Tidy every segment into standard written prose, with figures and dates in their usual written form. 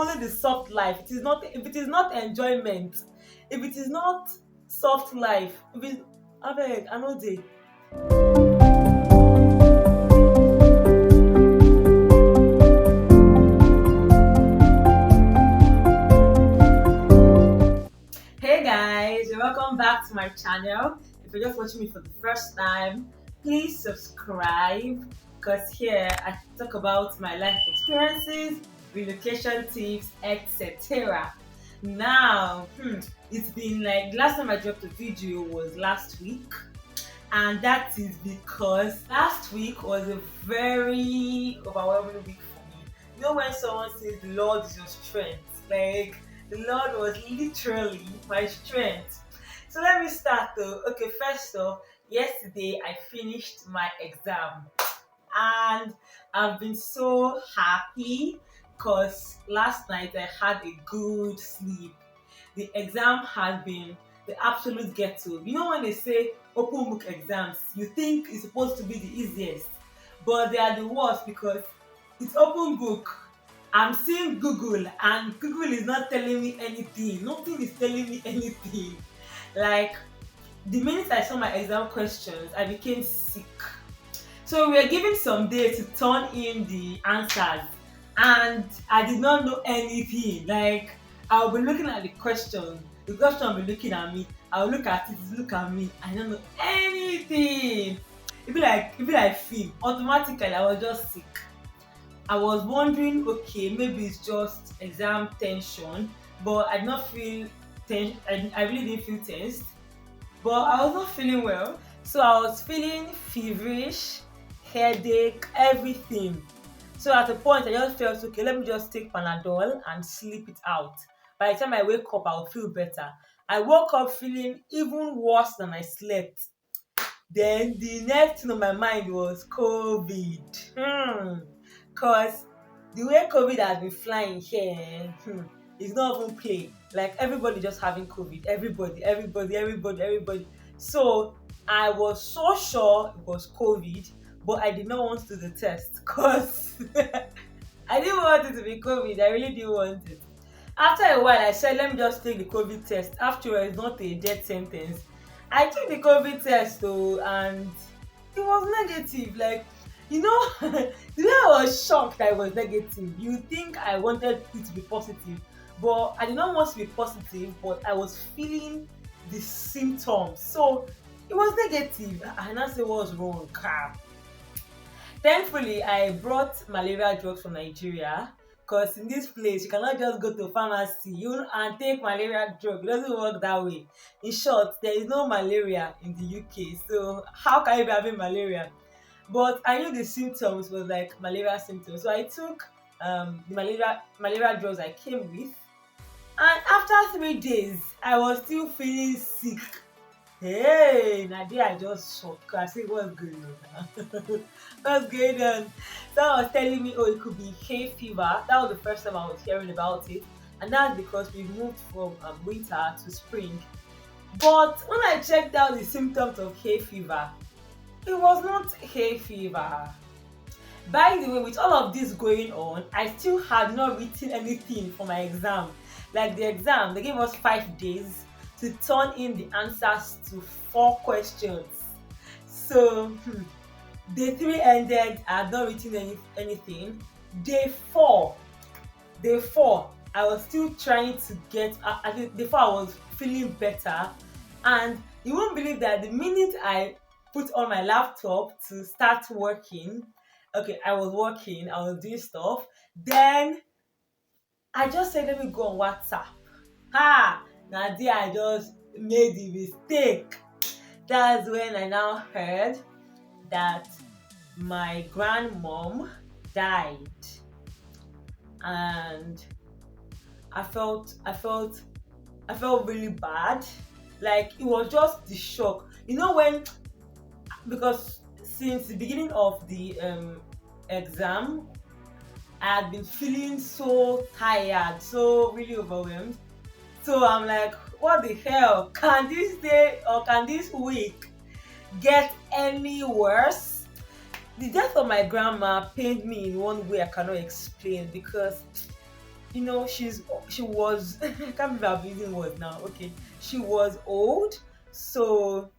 only the soft life. It is not, if it is not enjoyment, if it is not soft life, if it, abeg, I no dey. Hey guys, you're welcome back to my channel. If you're just watching me for the first time, please subscribe because here I talk about my life experiences, relocation tips, etc. Now, it's been like, last time I dropped a video was last week, and that is because last week was a very overwhelming week for me. You know, when someone says the Lord is your strength, like the Lord was literally my strength. So let me start though. Okay, first off, yesterday I finished my exam, and I've been so happy because last night I had a good sleep. The exam had been the absolute ghetto. You know, when they say open book exams, you think it's supposed to be the easiest, but they are the worst because it's open book. I'm seeing Google, and Google is not telling me anything. Nothing is telling me anything. Like, the minute I saw my exam questions, I became sick. So we were given some days to turn in the answers, and I did not know anything. Like, I'll be looking at the question will be looking at me, I'll look at it, look at me, I don't know anything. It be like film. Automatically I was just sick. I was wondering, okay, maybe it's just exam tension, but I did not feel I really didn't feel tensed, but I was not feeling well. So I was feeling feverish, headache, everything. So at a point, I just felt, okay, let me just take Panadol and sleep it out. By the time I wake up, I'll feel better. I woke up feeling even worse than I slept. Then the next thing on my mind was COVID. Cause the way COVID has been flying here, it's not even play. Like, everybody just having COVID. Everybody. So I was so sure it was COVID, but I did not want to do the test because I didn't want it to be COVID. I really didn't want it. After a while, I said, let me just take the COVID test. After all, it's not a death sentence. I took the COVID test though, and it was negative. Like, you know, the way I was shocked that it was negative, you think I wanted it to be positive, but I did not want to be positive, but I was feeling the symptoms. So it was negative. And I said, what's wrong? Thankfully, I brought malaria drugs from Nigeria because in this place, you cannot just go to a pharmacy and take malaria drug. It doesn't work that way. In short, there is no malaria in the UK. So how can you be having malaria? But I knew the symptoms was like malaria symptoms. So I took the malaria drugs I came with. And after 3 days, I was still feeling sick. Hey, Nadia, I just shocked. I said, what's going on now? What's going on? Someone was telling me, oh, it could be hay fever. That was the first time I was hearing about it. And that's because we moved from winter to spring. But when I checked out the symptoms of hay fever, it was not hay fever. By the way, with all of this going on, I still had not written anything for my exam. Like, the exam, they gave us 5 days to turn in the answers to 4 questions. So day 3 ended, I had not written anything. Day 4, I was still trying to get. I think day 4 I was feeling better, and you won't believe that the minute I put on my laptop to start working, okay, I was working, I was doing stuff. Then I just said, let me go on WhatsApp. Now there I just made the mistake. That's when I now heard that my grandmom died, and I felt really bad. Like, it was just the shock. You know, when, because since the beginning of the exam, I had been feeling so tired, so really overwhelmed. So I'm like, what the hell? Can this day or can this week get any worse? The death of my grandma pained me in one way I cannot explain, because she was I can't believe I'm using words now. Okay, she was old, so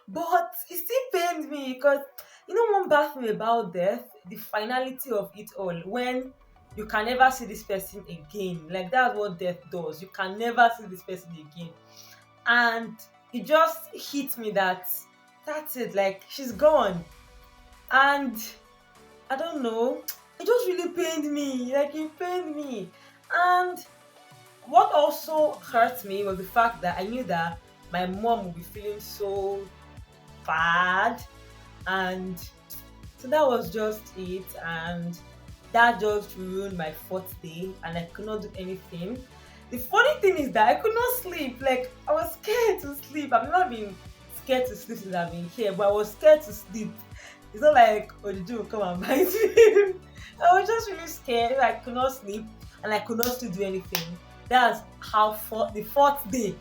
but it still pained me because one bad thing about death, the finality of it all, when you can never see this person again. Like that's what death does. You can never see this person again. And it just hit me that that's it, like she's gone. And I don't know, it just really pained me. Like it pained me. And what also hurt me was the fact that I knew that my mom would be feeling so bad. And so that was just it. And that just ruined my fourth day, and I could not do anything. The funny thing is that I could not sleep. Like I was scared to sleep. I've never been scared to sleep since I've been here, but I was scared to sleep. It's not like Ojuju will come and bite me. I was just really scared. I could not sleep and I could not still do anything. That's how the fourth day.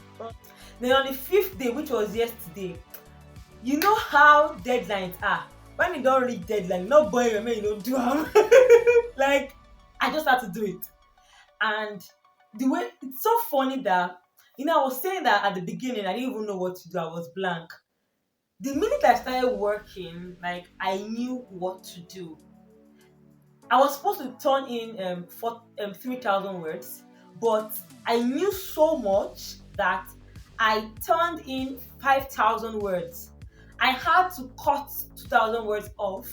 Then on the fifth day, which was yesterday, you know how deadlines are. When you don't reach deadline, not boy your man, you don't do them. Like I just had to do it. And the way it's so funny that I was saying that at the beginning I didn't even know what to do. I was blank. The minute I started working, like I knew what to do. I was supposed to turn in 3,000 words, but I knew so much that I turned in 5,000 words. I had to cut 2,000 words off.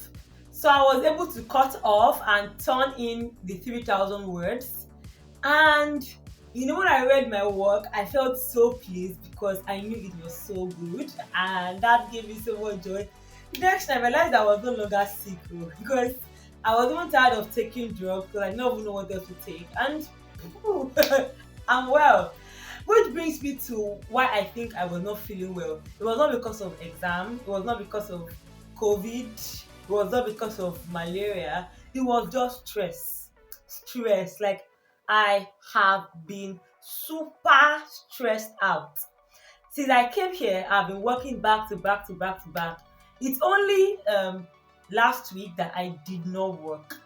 So I was able to cut off and turn in the 3,000 words. And when I read my work, I felt so pleased because I knew it was so good, and that gave me so much joy. The next time I realized I was no longer sick because I was even tired of taking drugs because I didn't even know what else to take. And I'm well. Which brings me to why I think I was not feeling well. It was not because of exam, it was not because of COVID, it was not because of malaria, it was just stress. Stress. Like I have been super stressed out. Since I came here, I've been working back to back to back to back. It's only last week that I did not work.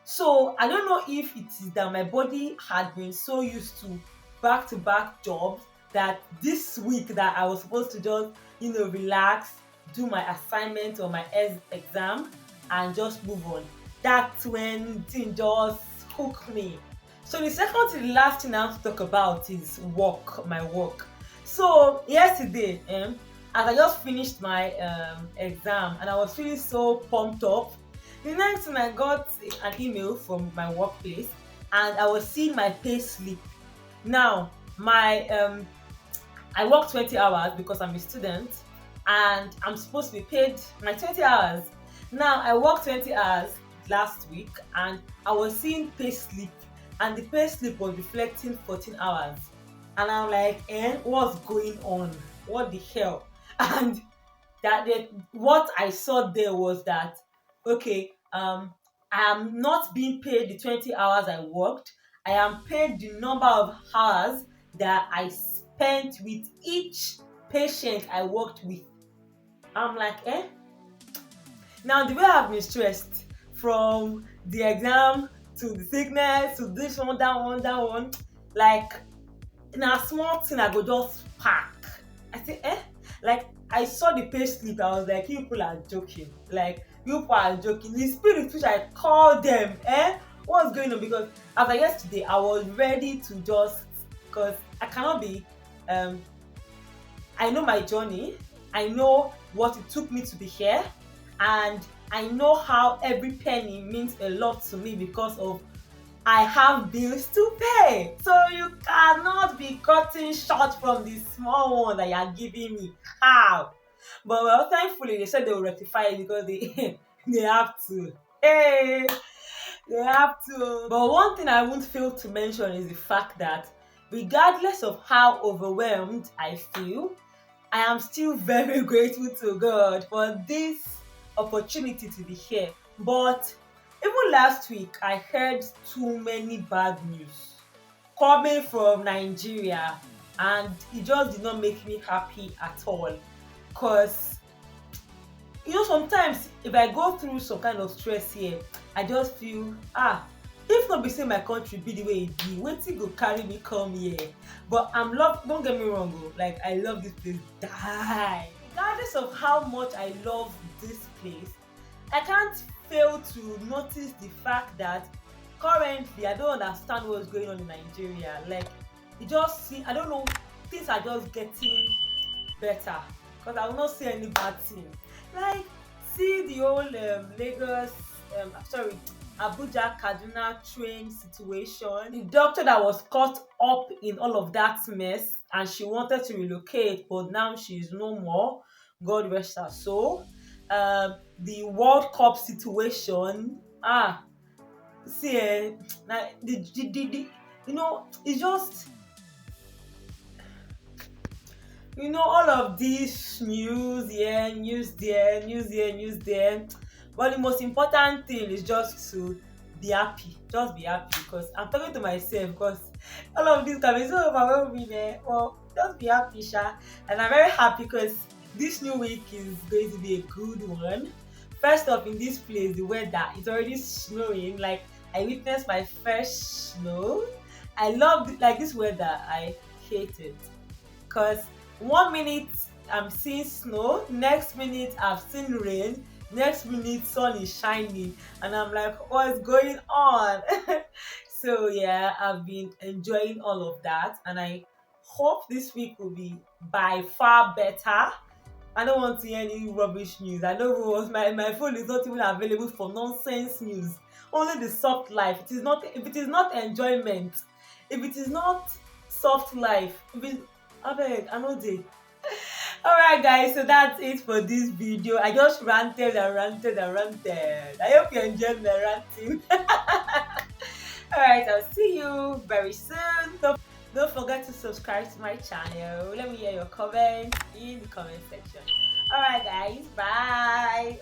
So I don't know if it is that my body had been so used to back jobs that this week that I was supposed to just, relax, do my assignment or my exam and just move on. That's when thing just hooked me. So the second to the last thing I want to talk about is work, my work. So yesterday, as I just finished my exam and I was feeling so pumped up, the next thing I got an email from my workplace and I was seeing my pay slip. Now, I work 20 hours because I'm a student and I'm supposed to be paid my 20 hours. Now, I worked 20 hours last week and I was seeing pay slip and the pay slip was reflecting 14 hours. And I'm like, what's going on? What the hell? And what I saw there was that, okay, I am not being paid the 20 hours I worked. I am paid the number of hours that I spent with each patient I worked with. I'm like, Now the way I've been stressed from the exam to the sickness to this one, that one, like na small thing I go just pack. I say, like I saw the pay slip, I was like, you people are joking. Like you people are joking. The spirit which I call them, what's going on? Because as of yesterday, I was ready to just, because I cannot be I know my journey, I know what it took me to be here, and I know how every penny means a lot to me because of I have bills to pay. So you cannot be cutting short from the small one that you are giving me. How? But well, thankfully they said they will rectify it because they they have to. Hey, they have to. But one thing I won't fail to mention is the fact that regardless of how overwhelmed I feel, I am still very grateful to God for this opportunity to be here. But even last week, I heard too many bad news coming from Nigeria, and it just did not make me happy at all. Because, sometimes if I go through some kind of stress here, I just feel, If not be say my country be the way it be, wetin go carry me come here? But I'm love, don't get me wrong, oh, like I love this place die. Regardless of how much I love this place, I can't fail to notice the fact that currently I don't understand what's going on in Nigeria. Like it just see, I don't know, things are just getting better, because I will not say any bad thing. Like, see the whole Lagos, sorry, Abuja Kaduna train situation. The doctor that was caught up in all of that mess and she wanted to relocate, but now she's no more. God rest her soul. The World Cup situation. See, you know, it's just, you know, all of this news here, news there, news here, news there. But the most important thing is just to be happy. Just be happy, because I'm talking to myself, because all of this can be so overwhelming. Well, just be happy, Sha. And I'm very happy because this new week is going to be a good one. First off, in this place, the weather, it's already snowing. Like, I witnessed my first snow. I love like this weather. I hate it, because 1 minute I'm seeing snow, next minute I've seen rain, next minute sun is shining, and I'm like, what's going on? So yeah, I've been enjoying all of that, and I hope this week will be by far better. I don't want to hear any rubbish news. I know who was my phone is not even available for nonsense news. Only the soft life. It is not, if it is not enjoyment, if it is not soft life, if it, abeg, I know dey. Alright guys, so that's it for this video. I just ranted and ranted and ranted. I hope you enjoyed my ranting. Alright, I'll see you very soon. Don't forget to subscribe to my channel. Let me hear your comments in the comment section. Alright guys, bye.